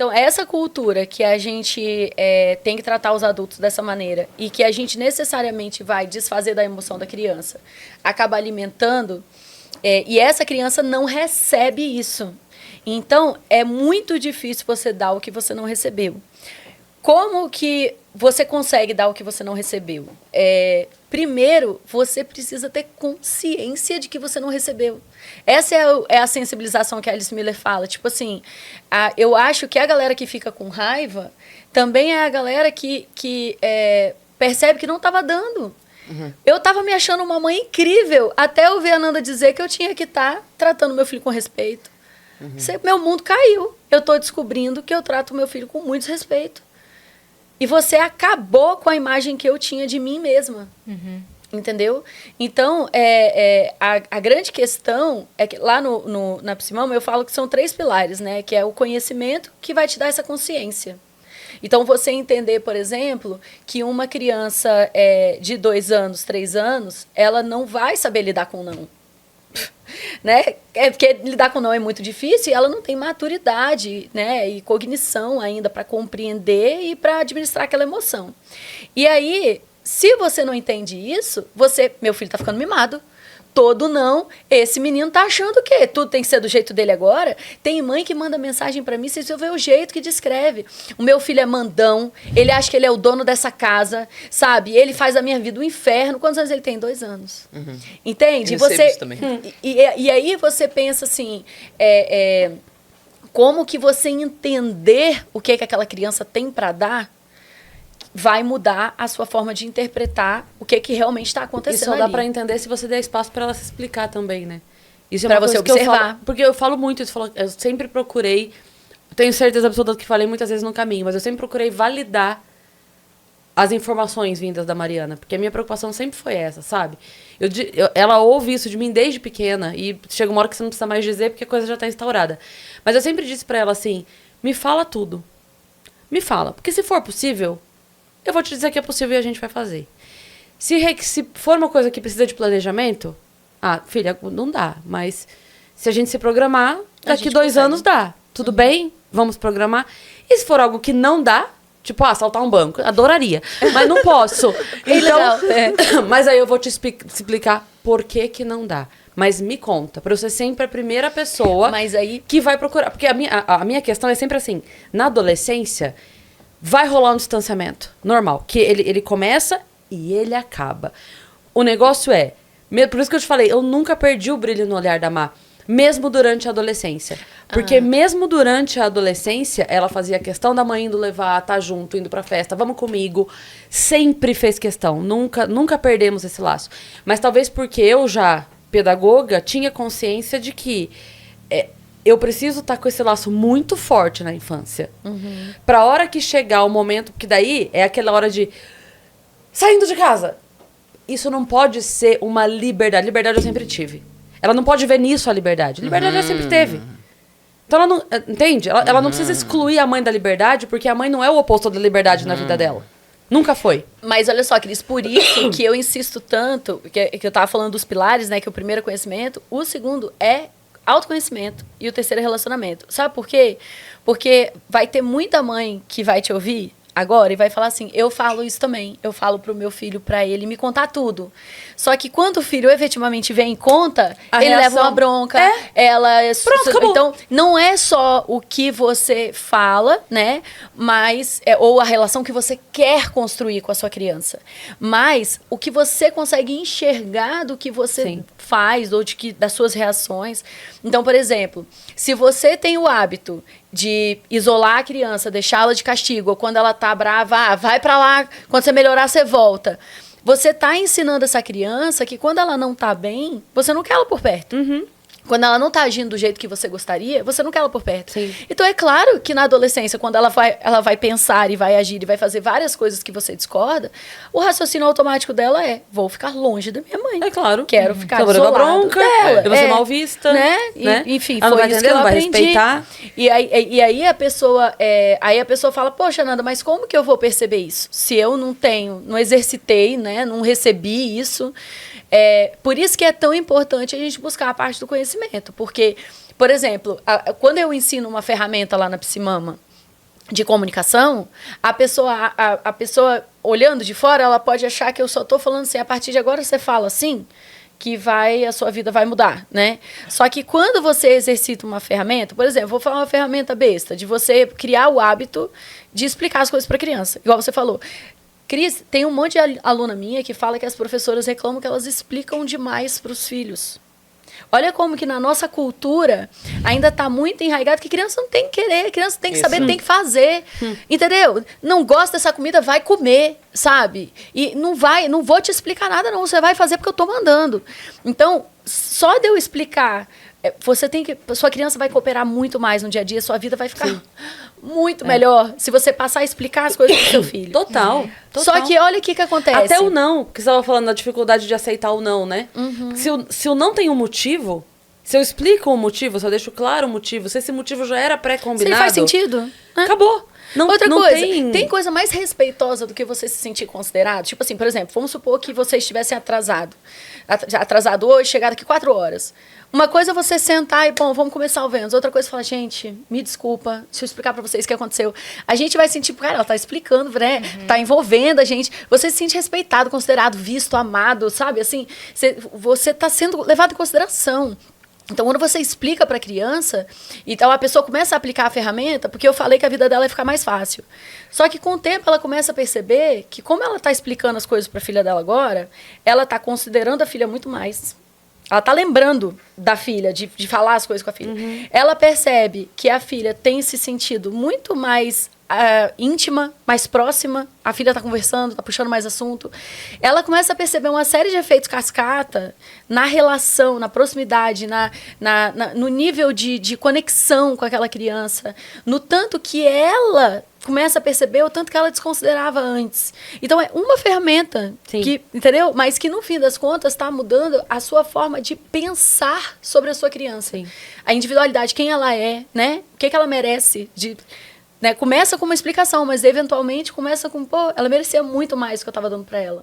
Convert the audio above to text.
Então, essa cultura que a gente tem que tratar os adultos dessa maneira e que a gente necessariamente vai desfazer da emoção da criança, acaba alimentando, e essa criança não recebe isso. Então, é muito difícil você dar o que você não recebeu. Como que você consegue dar o que você não recebeu? Primeiro, você precisa ter consciência de que você não recebeu. Essa é a sensibilização que a Alice Miller fala. Tipo assim, eu acho que a galera que fica com raiva também é a galera que percebe que não estava dando. Uhum. Eu estava me achando uma mãe incrível até eu ver a Nanda dizer que eu tinha que estar tratando meu filho com respeito. Uhum. Meu mundo caiu. Eu estou descobrindo que eu trato meu filho com muito respeito. E você acabou com a imagem que eu tinha de mim mesma. Uhum. Entendeu? Então, a grande questão é que lá na Psimama eu falo que são 3 pilares, né? Que é o conhecimento que vai te dar essa consciência. Então, você entender, por exemplo, que uma criança de 2 anos, 3 anos, ela não vai saber lidar com não. Né? Porque lidar com não é muito difícil e ela não tem maturidade, né? E cognição ainda para compreender e para administrar aquela emoção. E aí, se você não entende isso, meu filho tá ficando mimado. Todo não, esse menino tá achando o quê? Tudo tem que ser do jeito dele agora? Tem mãe que manda mensagem para mim, vocês vão ver o jeito que descreve. O meu filho é mandão, ele acha que ele é o dono dessa casa, sabe? Ele faz a minha vida um inferno. Quantos anos ele tem? 2 anos. Uhum. Entende? Você também. E aí você pensa assim, como que você entender o que aquela criança tem para dar vai mudar a sua forma de interpretar o que realmente está acontecendo. Isso só dá para entender se você der espaço para ela se explicar também, né? Isso é para você observar. Porque eu falo muito isso, eu sempre procurei, tenho certeza absoluta que falei muitas vezes no caminho, mas eu sempre procurei validar as informações vindas da Mariana, porque a minha preocupação sempre foi essa, sabe? Ela ouve isso de mim desde pequena e chega uma hora que você não precisa mais dizer porque a coisa já está instaurada. Mas eu sempre disse para ela assim, me fala tudo. Me fala, porque se for possível, eu vou te dizer que é possível e a gente vai fazer. Se for uma coisa que precisa de planejamento, filha, não dá. Mas se a gente se programar, daqui 2 anos dá. Tudo bem? Vamos programar. E se for algo que não dá, tipo, assaltar um banco, adoraria. Mas não posso. Então, mas aí eu vou te explicar por que não dá. Mas me conta, para eu ser sempre a primeira pessoa que vai procurar. Porque a minha questão é sempre assim, na adolescência, vai rolar um distanciamento normal, que ele começa e ele acaba. O negócio por isso que eu te falei, eu nunca perdi o brilho no olhar da Má, mesmo durante a adolescência. Porque mesmo durante a adolescência, ela fazia questão da mãe indo levar, tá junto, indo pra festa, vamos comigo. Sempre fez questão, nunca perdemos esse laço. Mas talvez porque eu já, pedagoga, tinha consciência de que eu preciso estar com esse laço muito forte na infância. Uhum. Pra hora que chegar o momento, porque daí é aquela hora de saindo de casa. Isso não pode ser uma liberdade. Liberdade eu sempre tive. Ela não pode ver nisso a liberdade. Liberdade ela sempre teve. Então ela não... Entende? Ela não precisa excluir a mãe da liberdade, porque a mãe não é o oposto da liberdade na vida dela. Nunca foi. Mas olha só, Cris, por isso que eu insisto tanto, que eu tava falando dos pilares, né? Que o primeiro é conhecimento, o segundo é autoconhecimento e o terceiro é relacionamento. Sabe por quê? Porque vai ter muita mãe que vai te ouvir agora e vai falar assim, eu falo isso também, eu falo pro meu filho pra ele me contar tudo. Só que quando o filho efetivamente vem e conta, ele leva uma bronca, Pronto, acabou. Então, não é só o que você fala, né, mas, ou a relação que você quer construir com a sua criança, mas o que você consegue enxergar do que você faz, ou das suas reações. Então, por exemplo, se você tem o hábito de isolar a criança, deixá-la de castigo, ou quando ela tá brava, vai pra lá, quando você melhorar, você volta. Você tá ensinando essa criança que quando ela não tá bem, você não quer ela por perto. Uhum. Quando ela não tá agindo do jeito que você gostaria, você não quer ela por perto. Sim. Então, é claro que na adolescência, quando ela vai pensar e vai agir e vai fazer várias coisas que você discorda, o raciocínio automático dela vou ficar longe da minha mãe. É claro. Quero ficar isolado bronca dela. Eu vou ser mal vista. Né? Né? Enfim, ela foi isso que eu vai aprendi. Respeitar. E aí a pessoa fala, poxa, Nanda, mas como que eu vou perceber isso? Se eu não exercitei, né? Não recebi isso. Por isso que é tão importante a gente buscar a parte do conhecimento. Porque, por exemplo, quando eu ensino uma ferramenta lá na Psimama, de comunicação, a pessoa olhando de fora, ela pode achar que eu só estou falando assim, a partir de agora você fala assim, que a sua vida vai mudar, né? Só que quando você exercita uma ferramenta, por exemplo, vou falar uma ferramenta besta, de você criar o hábito de explicar as coisas para a criança, igual você falou. Cris, tem um monte de aluna minha que fala que as professoras reclamam que elas explicam demais para os filhos. Olha como que na nossa cultura ainda está muito enraizado que criança não tem que querer, criança tem que saber, tem que fazer. Entendeu? Não gosta dessa comida, vai comer, sabe? E não vou te explicar nada, não. Você vai fazer porque eu estou mandando. Então, só de eu explicar, sua criança vai cooperar muito mais no dia a dia, sua vida vai ficar muito melhor se você passar a explicar as coisas pro seu filho. Total. Só que olha o que acontece. Até o não, que você estava falando da dificuldade de aceitar o não, né? Se o não tem um motivo, se eu explico o motivo, se eu deixo claro o motivo, se esse motivo já era pré-combinado... Sim, faz sentido. Acabou. Outra coisa, tem coisa mais respeitosa do que você se sentir considerado? Tipo assim, por exemplo, vamos supor que você estivesse atrasado hoje, chegado aqui 4 horas. Uma coisa é você sentar e, bom, vamos começar o Vênus. Outra coisa é falar, gente, me desculpa, deixa eu explicar pra vocês o que aconteceu. A gente vai sentir, cara, ela tá explicando, né? Tá envolvendo a gente. Você se sente respeitado, considerado, visto, amado, sabe? Assim, você tá sendo levado em consideração. Então, quando você explica para a criança, então a pessoa começa a aplicar a ferramenta, porque eu falei que a vida dela ia ficar mais fácil. Só que com o tempo ela começa a perceber que, como ela está explicando as coisas para a filha dela agora, ela está considerando a filha muito mais. Ela está lembrando da filha, de falar as coisas com a filha. Ela percebe que a filha tem se sentido muito mais íntima, mais próxima. A filha está conversando, está puxando mais assunto. Ela começa a perceber uma série de efeitos cascata na relação, na proximidade, no nível de conexão com aquela criança. No tanto que ela começa a perceber o tanto que ela desconsiderava antes. Então, é uma ferramenta, entendeu? Mas que, no fim das contas, está mudando a sua forma de pensar sobre a sua criança. Sim. A individualidade, quem ela é, né? O que ela merece né? Começa com uma explicação, mas eventualmente começa com, pô, ela merecia muito mais do que eu estava dando para ela.